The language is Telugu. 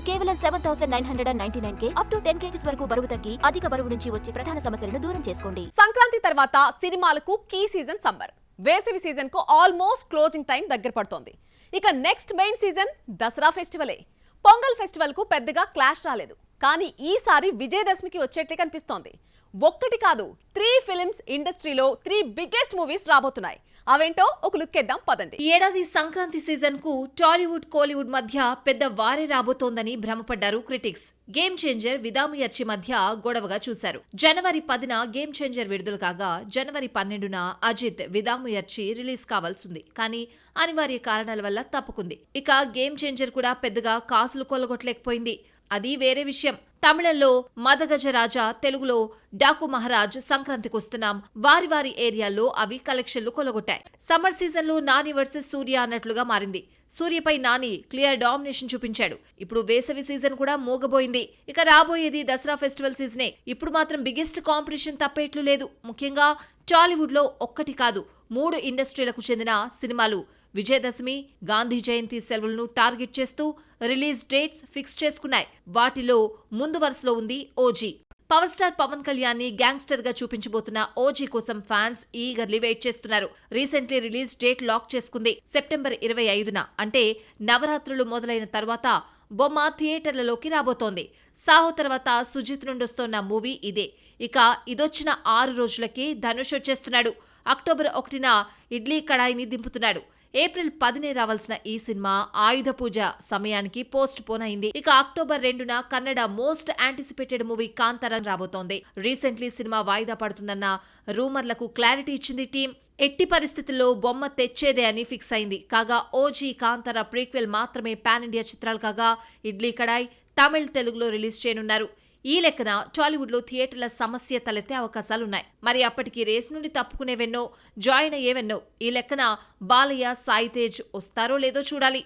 కేవలం 7,999 అప్ టు 10 kgs వరకు బరువు తగ్గి అధిక బరువు నుంచి వచ్చే ప్రధాన సమస్యలను దూరం చేసుకోండి. సంక్రాంతి తర్వాత సినిమాలకు కీ సీజన్ సమ్మర్. వేసవి సీజన్ కు ఆల్మోస్ట్ క్లోజింగ్ టైం దగ్గర పడుతోంది. ఇక నెక్స్ట్ మెయిన్ సీజన్ దసరా ఫెస్టివలే. పొంగల్ ఫెస్టివల్ కు పెద్దగా క్లాష్ రాలేదు, కానీ ఈసారి విజయదశమికి వచ్చేట్టే కనిపిస్తోంది. ఒక్కటి కాదు, 3 ఫిల్మ్స్ ఇండస్ట్రీలో 3 బిగ్గెస్ట్ మూవీస్ రాబోతున్నాయి. అవేంటో ఒక లుక్ ఇద్దాం పదండి. ఈ ఏడాది సంక్రాంతి సీజన్ కు టాలీవుడ్ కోలీవుడ్ మధ్య పెద్ద వారే రాబోతోందని భ్రమపడ్డారు క్రిటిక్స్. గేమ్ చేంజర్ విదాముయర్చి మధ్య గొడవగా చూశారు. జనవరి 10న గేమ్ చేంజర్ విడుదల కాగా జనవరి 12న అజిత్ విదాముయర్చి రిలీజ్ కావాల్సింది, కానీ అనివార్య కారణాల వల్ల తప్పుకుంది. ఇక గేమ్ చేంజర్ కూడా పెద్దగా కాసులు కొల్లగొట్టలేకపోయింది. అది వేరే విషయం. తమిళంలో మదగజరాజా, తెలుగులో డాకు మహారాజ్ సంక్రాంతికొస్తున్నాం వారి వారి ఏరియాల్లో అవి కలెక్షన్లు కొలగొట్టాయి. సమ్మర్ సీజన్ లో నాని వర్సెస్ సూర్య అన్నట్లుగా మారింది. సూర్యపై నాని క్లియర్ డామినేషన్ చూపించాడు. ఇప్పుడు వేసవి సీజన్ కూడా మూగబోయింది. ఇక రాబోయేది దసరా ఫెస్టివల్ సీజనే. ఇప్పుడు మాత్రం బిగ్గెస్ట్ కాంపిటీషన్ తప్పేట్లు లేదు. ముఖ్యంగా టాలీవుడ్ లో ఒక్కటి కాదు, 3 ఇండస్ట్రీలకు చెందిన సినిమాలు విజయదశమి, గాంధీ జయంతి సెలవులను టార్గెట్ చేస్తూ రిలీజ్ డేట్స్ ఫిక్స్ చేసుకున్నాయి. వాటిలో ముందు వరుసలో ఉంది OG. Power star Pawan Kalyan ని గ్యాంగ్స్టర్ గా చూపించబోతున్న ఓజీ కోసం ఫ్యాన్స్ ఈగర్లీ వెయిట్ చేస్తున్నారు. రీసెంట్లీ రిలీజ్ డేట్ లాక్ చేసుకుంది. సెప్టెంబర్ 25న, అంటే నవరాత్రులు మొదలైన తర్వాత బొమ్మ థియేటర్లలోకి రాబోతోంది. సాహో తర్వాత సుజిత్ నుండి వస్తోన్న మూవీ ఇదే. ఇక ఇదొచ్చిన 6 రోజులకే ధనుష్ వచ్చేస్తున్నాడు. అక్టోబర్ 1న ఇడ్లీ కడాయిని దింపుతున్నాడు. ఏప్రిల్ 10నే రావాల్సిన ఈ సినిమా ఆయుధ పూజ సమయానికి పోస్ట్ పోన్ అయింది. ఇక అక్టోబర్ 2న Kannada most anticipated movie Kantara రాబోతోంది. రీసెంట్లీ సినిమా వాయిదా పడుతుందన్న రూమర్లకు క్లారిటీ ఇచ్చింది టీం. ఎట్టి పరిస్థితుల్లో బొమ్మ తెచ్చేదే అని ఫిక్స్ అయింది. కాగా ఓజీ, కాంతార ప్రీక్వెల్ మాత్రమే పాన్ ఇండియా చిత్రాలు కాగా ఇడ్లీ కడాయ్ తమిళ్, తెలుగులో రిలీజ్ చేయనున్నారు. ఈ లెక్కన టాలీవుడ్ లో థియేటర్ల సమస్య తలెత్తే అవకాశాలున్నాయి. మరి అప్పటికి రేస్ నుండి తప్పుకునేవెన్నో, జాయిన్ అయ్యేవెన్నో. ఈ లెక్కన బాలయ్య, సాయి తేజ్ వస్తారో లేదో చూడాలి.